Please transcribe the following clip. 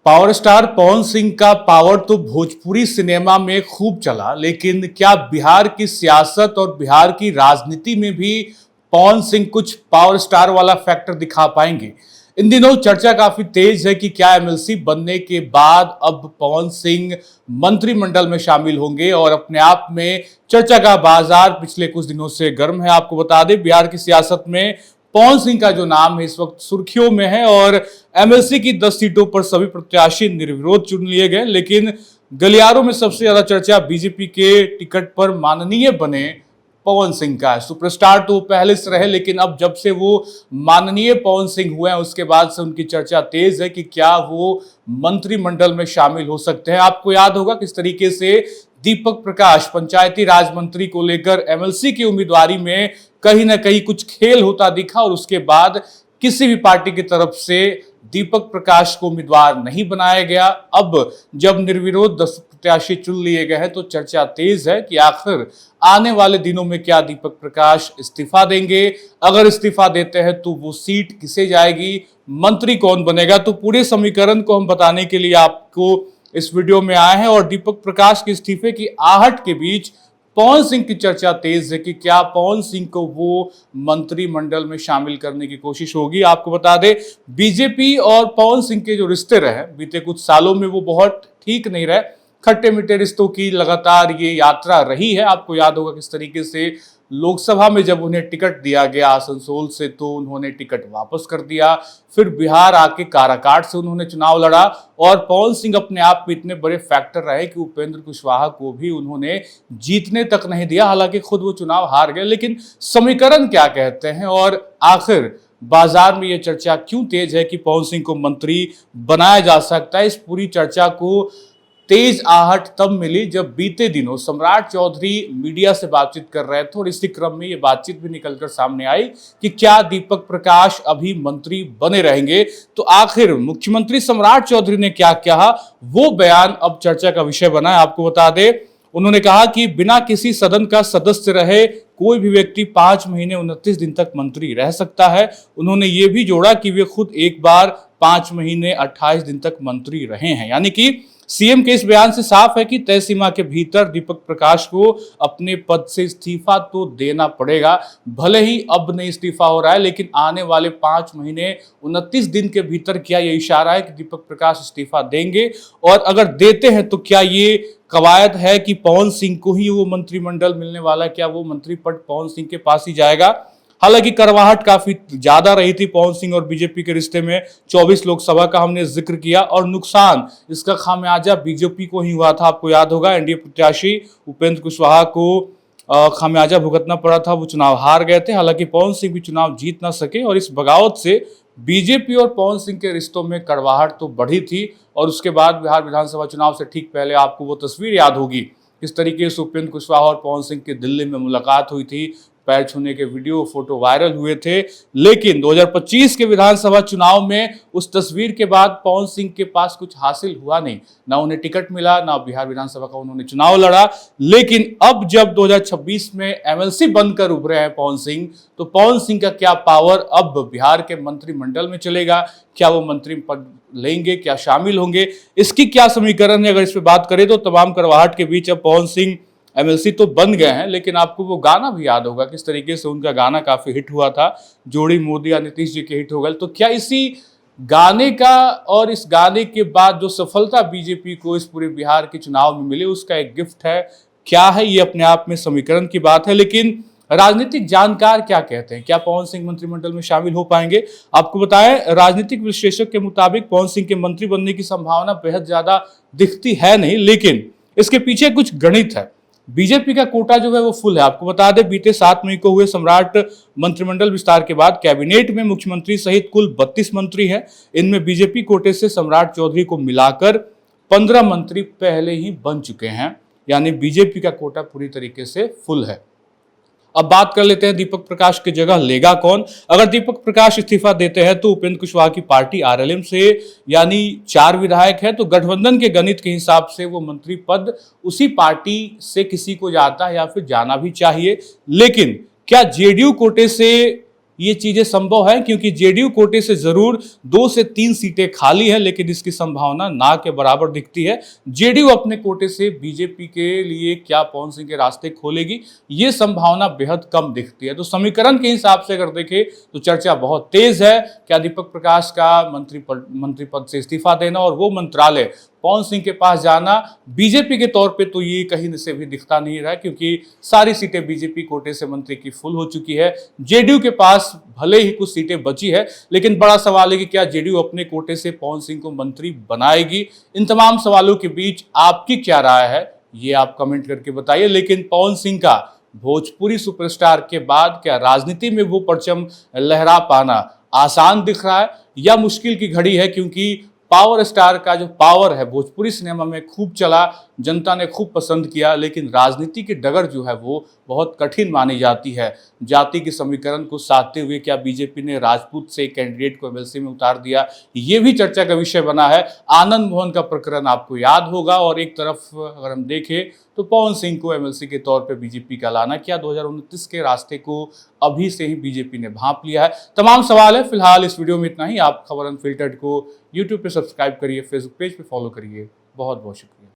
Power star Pawan Singh का power तो Bhojpuri cinema में खूब चला, लेकिन क्या बिहार की सियासत और बिहार की राजनीति में भी पवन सिंह कुछ पावर स्टार वाला फैक्टर दिखा पाएंगे? इन दिनों चर्चा काफी तेज है कि क्या एमएलसी बनने के बाद अब पवन सिंह मंत्रिमंडल में शामिल होंगे, और अपने आप में चर्चा का बाजार पिछले कुछ दिनों से गर्म है। आपको बता दें, बिहार की सियासत में पवन सिंह का जो नाम है इस वक्त सुर्खियों में है, और एमएलसी की 10 सीटों पर सभी प्रत्याशी निर्विरोध चुन लिए गए। लेकिन गलियारों में सबसे ज्यादा चर्चा बीजेपी के टिकट पर माननीय बने पवन सिंह का है। सुपरस्टार तो पहले से रहे, लेकिन अब जब से वो माननीय पवन सिंह हुए हैं उसके बाद से उनकी चर्चा तेज है कि क्या वो मंत्रिमंडल में शामिल हो सकते हैं। आपको याद होगा किस तरीके से दीपक प्रकाश पंचायती राज मंत्री को लेकर एमएलसी की उम्मीदवारी में कहीं ना कहीं कुछ खेल होता दिखा, और उसके बाद किसी भी पार्टी की तरफ से दीपक प्रकाश को उम्मीदवार नहीं बनाया गया। अब जब निर्विरोध 10 प्रत्याशी चुन लिए गए हैं तो चर्चा तेज है कि आखिर आने वाले दिनों में क्या दीपक प्रकाश इस्तीफा देंगे। अगर इस्तीफा देते हैं तो वो सीट किसे जाएगी, मंत्री कौन बनेगा। तो पूरे समीकरण को हम बताने के लिए आपको इस वीडियो में आए हैं, और दीपक प्रकाश के इस्तीफे की आहट के बीच पवन सिंह की चर्चा तेज है कि क्या पवन सिंह को वो मंत्रिमंडल में शामिल करने की कोशिश होगी। आपको बता दें, बीजेपी और पवन सिंह के जो रिश्ते रहे बीते कुछ सालों में वो बहुत ठीक नहीं रहे। खट्टे मीठे रिश्तों की लगातार ये यात्रा रही है। आपको याद होगा किस तरीके से लोकसभा में जब उन्हें टिकट दिया गया आसनसोल से तो उन्होंने टिकट वापस कर दिया, फिर बिहार आके काराकाट से उन्होंने चुनाव लड़ा, और पवन सिंह अपने आप में इतने बड़े फैक्टर रहे कि उपेंद्र कुशवाहा को भी उन्होंने जीतने तक नहीं दिया। हालांकि खुद वो चुनाव हार गए, लेकिन समीकरण क्या कहते हैं और आखिर बाजार में ये चर्चा क्यों तेज है कि पवन सिंह को मंत्री बनाया जा सकता है। इस पूरी चर्चा को तेज आहट तब मिली जब बीते दिनों सम्राट चौधरी मीडिया से बातचीत कर रहे थे, और इसी क्रम में ये बातचीत भी निकलकर सामने आई कि क्या दीपक प्रकाश अभी मंत्री बने रहेंगे। तो आखिर मुख्यमंत्री सम्राट चौधरी ने क्या कहा, वो बयान अब चर्चा का विषय बना है। आपको बता दें, उन्होंने कहा कि बिना किसी सदन का सदस्य रहे कोई भी व्यक्ति 5 महीने 29 दिन तक मंत्री रह सकता है। उन्होंने ये भी जोड़ा कि वे खुद एक बार 5 महीने 28 दिन तक मंत्री रहे हैं। यानी कि सीएम के इस बयान से साफ है कि तय सीमा के भीतर दीपक प्रकाश को अपने पद से इस्तीफा तो देना पड़ेगा। भले ही अब नहीं इस्तीफा हो रहा है, लेकिन आने वाले 5 महीने 29 दिन के भीतर क्या ये इशारा है कि दीपक प्रकाश इस्तीफा देंगे, और अगर देते हैं तो क्या ये कवायद है कि पवन सिंह को ही वो मंत्रिमंडल मिलने वाला है, क्या वो मंत्री पद पवन सिंह के पास ही जाएगा। हालांकि करवाहट काफी ज्यादा रही थी पवन सिंह और बीजेपी के रिश्ते में। 24 लोकसभा का हमने जिक्र किया, और नुकसान इसका खामियाजा बीजेपी को ही हुआ था। आपको याद होगा एनडीए प्रत्याशी उपेंद्र कुशवाहा को खामियाजा भुगतना पड़ा था, वो चुनाव हार गए थे। हालांकि पवन सिंह भी चुनाव जीत ना सके, और इस बगावत से बीजेपी और पवन सिंह के रिश्तों में कड़वाहट तो बढ़ी थी। और उसके बाद बिहार विधानसभा चुनाव से ठीक पहले आपको वो तस्वीर याद होगी किस तरीके से उपेंद्र कुशवाहा और पवन सिंह की दिल्ली में मुलाकात हुई थी, पैर छूने के वीडियो फोटो वायरल हुए थे। लेकिन 2025 के विधानसभा चुनाव में उस तस्वीर के बाद पवन सिंह के पास कुछ हासिल हुआ नहीं, ना उन्हें टिकट मिला, ना बिहार विधानसभा का उन्होंने चुनाव लड़ा। लेकिन अब जब 2026 में एमएलसी बनकर उभरे हैं पवन सिंह, तो पवन सिंह का क्या पावर अब बिहार के मंत्रिमंडल में चलेगा, क्या वो मंत्री पद लेंगे, क्या शामिल होंगे, इसकी क्या समीकरण है। अगर इस पर बात करें तो तमाम करवाहट के बीच अब पवन सिंह एमएलसी तो बन गए हैं, लेकिन आपको वो गाना भी याद होगा किस तरीके से उनका गाना काफी हिट हुआ था, जोड़ी मोदी या नीतीश जी के हिट हो गए। तो क्या इसी गाने का और इस गाने के बाद जो सफलता बीजेपी को इस पूरे बिहार के चुनाव में मिली उसका एक गिफ्ट है, क्या है, ये अपने आप में समीकरण की बात है। लेकिन राजनीतिक जानकार क्या कहते हैं, क्या पवन सिंह मंत्रिमंडल में शामिल हो पाएंगे। आपको बताएं, राजनीतिक विश्लेषक के मुताबिक पवन सिंह के मंत्री बनने की संभावना बेहद ज्यादा दिखती है नहीं, लेकिन इसके पीछे कुछ गणित है। बीजेपी का कोटा जो है वो फुल है। आपको बता दें, बीते 7 मई को हुए सम्राट मंत्रिमंडल विस्तार के बाद कैबिनेट में मुख्यमंत्री सहित कुल 32 मंत्री हैं। इनमें बीजेपी कोटे से सम्राट चौधरी को मिलाकर 15 मंत्री पहले ही बन चुके हैं, यानी बीजेपी का कोटा पूरी तरीके से फुल है। अब बात कर लेते हैं दीपक प्रकाश की जगह लेगा कौन। अगर दीपक प्रकाश इस्तीफा देते हैं तो उपेंद्र कुशवाहा की पार्टी आरएलएम से यानी 4 विधायक है, तो गठबंधन के गणित के हिसाब से वो मंत्री पद उसी पार्टी से किसी को जाता है या फिर जाना भी चाहिए। लेकिन क्या जेडीयू कोटे से ये चीजें संभव है क्योंकि जेडीयू कोटे से जरूर 2 से 3 सीटें खाली है, लेकिन इसकी संभावना ना के बराबर दिखती है। जेडीयू अपने कोटे से बीजेपी के लिए क्या पवन सिंह के रास्ते खोलेगी, ये संभावना बेहद कम दिखती है। तो समीकरण के हिसाब से अगर देखें तो चर्चा बहुत तेज है। क्या दीपक प्रकाश का मंत्री पद से इस्तीफा देना और वो मंत्रालय पवन सिंह के पास जाना बीजेपी के तौर पे तो ये कहीं से भी दिखता नहीं रहा है, क्योंकि सारी सीटें बीजेपी कोटे से मंत्री की फुल हो चुकी है। जेडीयू के पास भले ही कुछ सीटें बची है, लेकिन बड़ा सवाल है कि क्या जेडीयू अपने कोटे से पवन सिंह को मंत्री बनाएगी। इन तमाम सवालों के बीच आपकी क्या राय है, ये आप कमेंट करके बताइए। लेकिन पवन सिंह का भोजपुरी सुपरस्टार के बाद क्या राजनीति में वो परचम लहरा पाना आसान दिख रहा है या मुश्किल की घड़ी है, क्योंकि पावर स्टार का जो पावर है भोजपुरी सिनेमा में खूब चला, जनता ने खूब पसंद किया, लेकिन राजनीति की डगर जो है वो बहुत कठिन मानी जाती है। जाति के समीकरण को साधते हुए क्या बीजेपी ने राजपूत से कैंडिडेट को एमएलसी में उतार दिया, ये भी चर्चा का विषय बना है। आनंद मोहन का प्रकरण आपको याद होगा, और एक तरफ अगर हम देखें तो पवन सिंह को एमएलसी के तौर पे बीजेपी का लाना, क्या 2029 के रास्ते को अभी से ही बीजेपी ने भांप लिया है। तमाम सवाल है। फिलहाल इस वीडियो में इतना ही। आप खबर अनफिल्टर्ड को यूट्यूब पे सब्सक्राइब करिए, फेसबुक पेज पे फॉलो करिए। बहुत बहुत शुक्रिया।